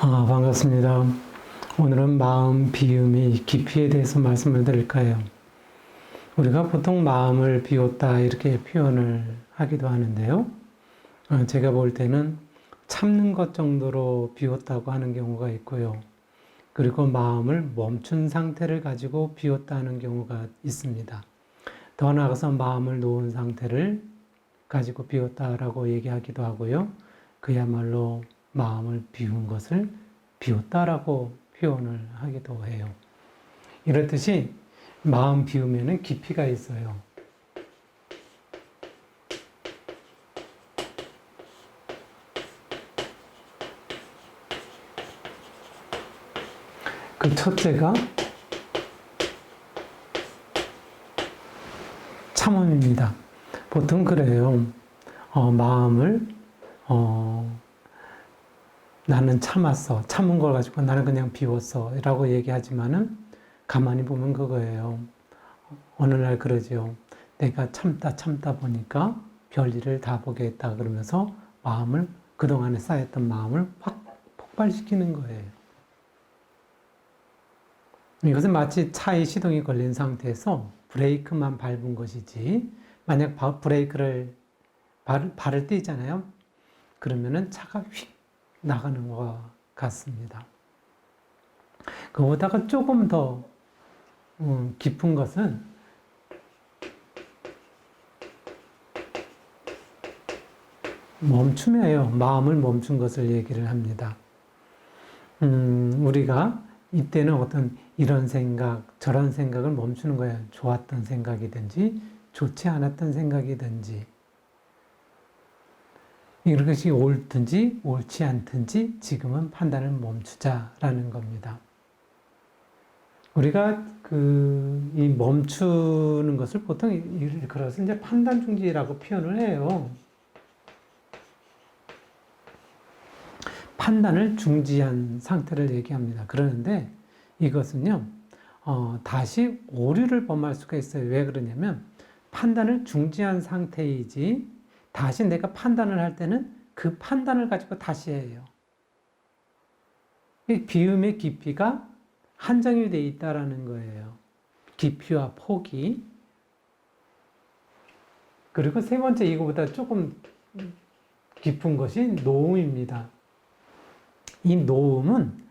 반갑습니다. 오늘은 마음 비움이 깊이에 대해서 말씀을 드릴 거예요. 우리가 보통 마음을 비웠다 이렇게 표현을 하기도 하는데요. 제가 볼 때는 참는 것 정도로 비웠다고 하는 경우가 있고요. 그리고 마음을 멈춘 상태를 가지고 비웠다 하는 경우가 있습니다. 더 나아가서 마음을 놓은 상태를 가지고 비웠다라고 얘기하기도 하고요. 그야말로 마음을 비운 것을 비웠다라고 표현을 하기도 해요. 이렇듯이 마음 비우면은 깊이가 있어요. 그 첫째가 참음입니다. 보통 그래요. 마음을 나는 참았어. 참은 걸 가지고 나는 그냥 비웠어. 라고 얘기하지만은 가만히 보면 그거예요. 어느 날 그러죠. 내가 참다 보니까 별일을 다 보게 했다. 그러면서 마음을, 그동안에 쌓였던 마음을 확 폭발시키는 거예요. 이것은 마치 차에 시동이 걸린 상태에서 브레이크만 밟은 것이지, 만약 브레이크를 발을 떼잖아요. 그러면은 차가 휙 나가는 것과 같습니다. 그보다가 조금 더 깊은 것은 멈춤이에요. 마음을 멈춘 것을 얘기를 합니다. 우리가 이때는 어떤 이런 생각, 저런 생각을 멈추는 거예요. 좋았던 생각이든지 좋지 않았던 생각이든지 이것이 옳든지 옳지 않든지 지금은 판단을 멈추자라는 겁니다. 우리가 이 멈추는 것을 보통 그것을 이제 판단 중지라고 표현을 해요. 판단을 중지한 상태를 얘기합니다. 그러는데 이것은요, 다시 오류를 범할 수가 있어요. 왜 그러냐면 판단을 중지한 상태이지 다시 내가 판단을 할 때는 그 판단을 가지고 다시 해요. 이 비움의 깊이가 한정이 되어 있다라는 거예요. 깊이와 폭이. 그리고 세 번째 이거보다 조금 깊은 것이 노음입니다. 이 노음은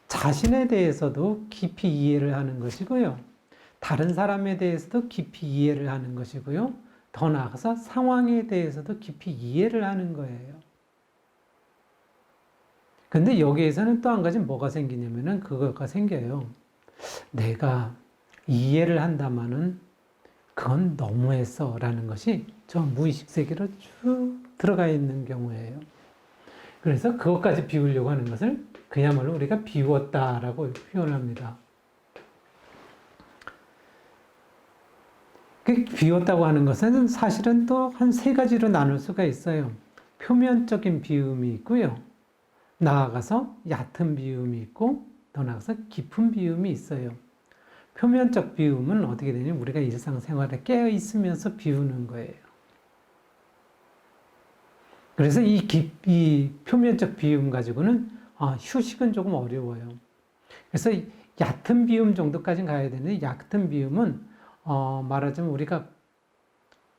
자신에 대해서도 깊이 이해를 하는 것이고요. 다른 사람에 대해서도 깊이 이해를 하는 것이고요. 더 나아가서 상황에 대해서도 깊이 이해를 하는 거예요. 근데 여기에서는 또 한 가지 뭐가 생기냐면은 그거가 생겨요. 내가 이해를 한다마는 그건 너무했어 라는 것이 저 무의식 세계로 쭉 들어가 있는 경우예요. 그래서 그것까지 비우려고 하는 것을 그야말로 우리가 비웠다라고 표현합니다. 비웠다고 하는 것은 사실은 또 한 세 가지로 나눌 수가 있어요. 표면적인 비움이 있고요. 나아가서 얕은 비움이 있고 더 나아가서 깊은 비움이 있어요. 표면적 비움은 어떻게 되냐면 우리가 일상생활에 깨어 있으면서 비우는 거예요. 그래서 이 표면적 비움 가지고는 휴식은 조금 어려워요. 그래서 얕은 비움 정도까지 가야 되는데 얕은 비움은 말하자면 우리가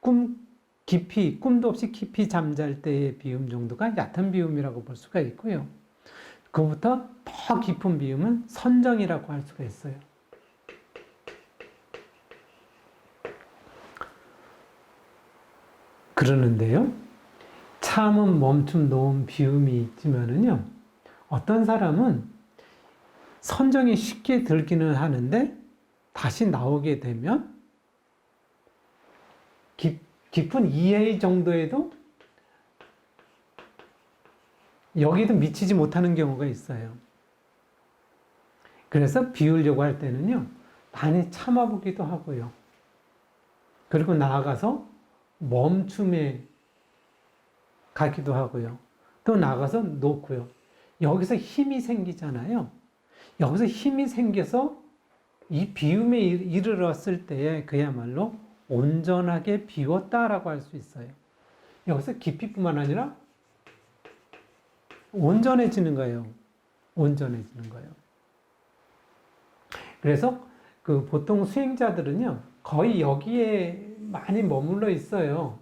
꿈도 없이 깊이 잠잘 때의 비움 정도가 얕은 비움이라고 볼 수가 있고요. 그보다 더 깊은 비움은 선정이라고 할 수가 있어요. 그러는데요. 참음, 멈춤, 노음, 비움이 있지만은요. 어떤 사람은 선정이 쉽게 들기는 하는데 다시 나오게 되면 깊은 이해 정도에도 여기도 미치지 못하는 경우가 있어요. 그래서 비우려고 할 때는요, 많이 참아보기도 하고요. 그리고 나아가서 멈춤에 가기도 하고요. 또 나아가서 놓고요. 여기서 힘이 생기잖아요. 여기서 힘이 생겨서 이 비움에 이르렀을 때에 그야말로 온전하게 비웠다라고 할 수 있어요. 여기서 깊이뿐만 아니라 온전해지는 거예요. 온전해지는 거예요. 그래서 그 보통 수행자들은요, 거의 여기에 많이 머물러 있어요.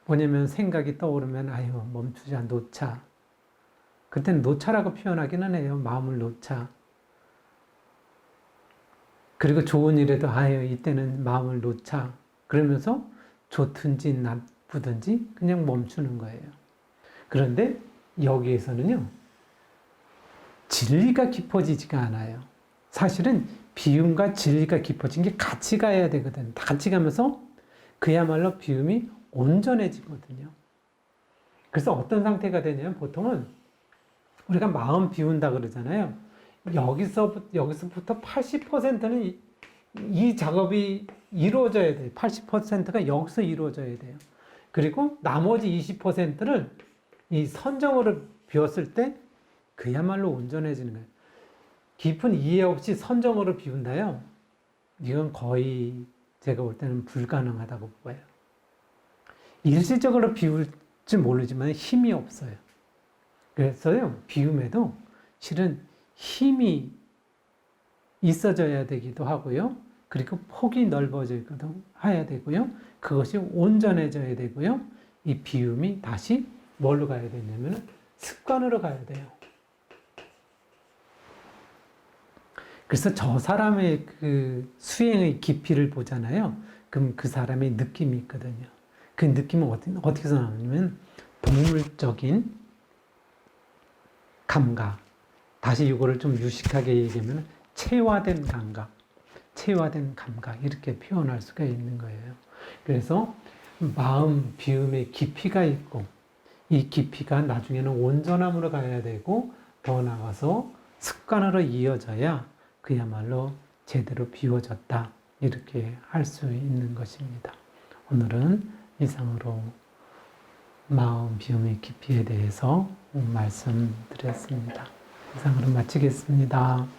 뭐냐면 생각이 떠오르면, 아유, 멈추자, 놓자. 그때는 놓자라고 표현하기는 해요. 마음을 놓자. 그리고 좋은 일에도, 아유, 이때는 마음을 놓자. 그러면서 좋든지 나쁘든지 그냥 멈추는 거예요. 그런데 여기에서는요, 진리가 깊어지지가 않아요. 사실은 비움과 진리가 깊어진 게 같이 가야 되거든요. 같이 가면서 그야말로 비움이 온전해지거든요. 그래서 어떤 상태가 되냐면 보통은 우리가 마음 비운다 그러잖아요. 여기서부터 80%는 이 작업이 이루어져야 돼요. 80%가 여기서 이루어져야 돼요. 그리고 나머지 20%를 이 선정으로 비웠을 때 그야말로 온전해지는 거예요. 깊은 이해 없이 선정으로 비운다요. 이건 거의 제가 볼 때는 불가능하다고 봐요. 일시적으로 비울지 모르지만 힘이 없어요. 그래서요, 비움에도 실은 힘이 있어져야 되기도 하고요. 그리고 폭이 넓어져야 되고요. 그것이 온전해져야 되고요. 이 비움이 다시 뭘로 가야 되냐면 습관으로 가야 돼요. 그래서 저 사람의 그 수행의 깊이를 보잖아요. 그럼 그 사람의 느낌이 있거든요. 그 느낌은 어디서 나오냐면 동물적인 감각. 다시 이거를 좀 유식하게 얘기하면 체화된 감각. 체화된 감각. 이렇게 표현할 수가 있는 거예요. 그래서 마음 비움의 깊이가 있고 이 깊이가 나중에는 온전함으로 가야 되고 더 나아가서 습관으로 이어져야 그야말로 제대로 비워졌다. 이렇게 할 수 있는 것입니다. 오늘은 이상으로 마음 비움의 깊이에 대해서 말씀드렸습니다. 이상으로 마치겠습니다.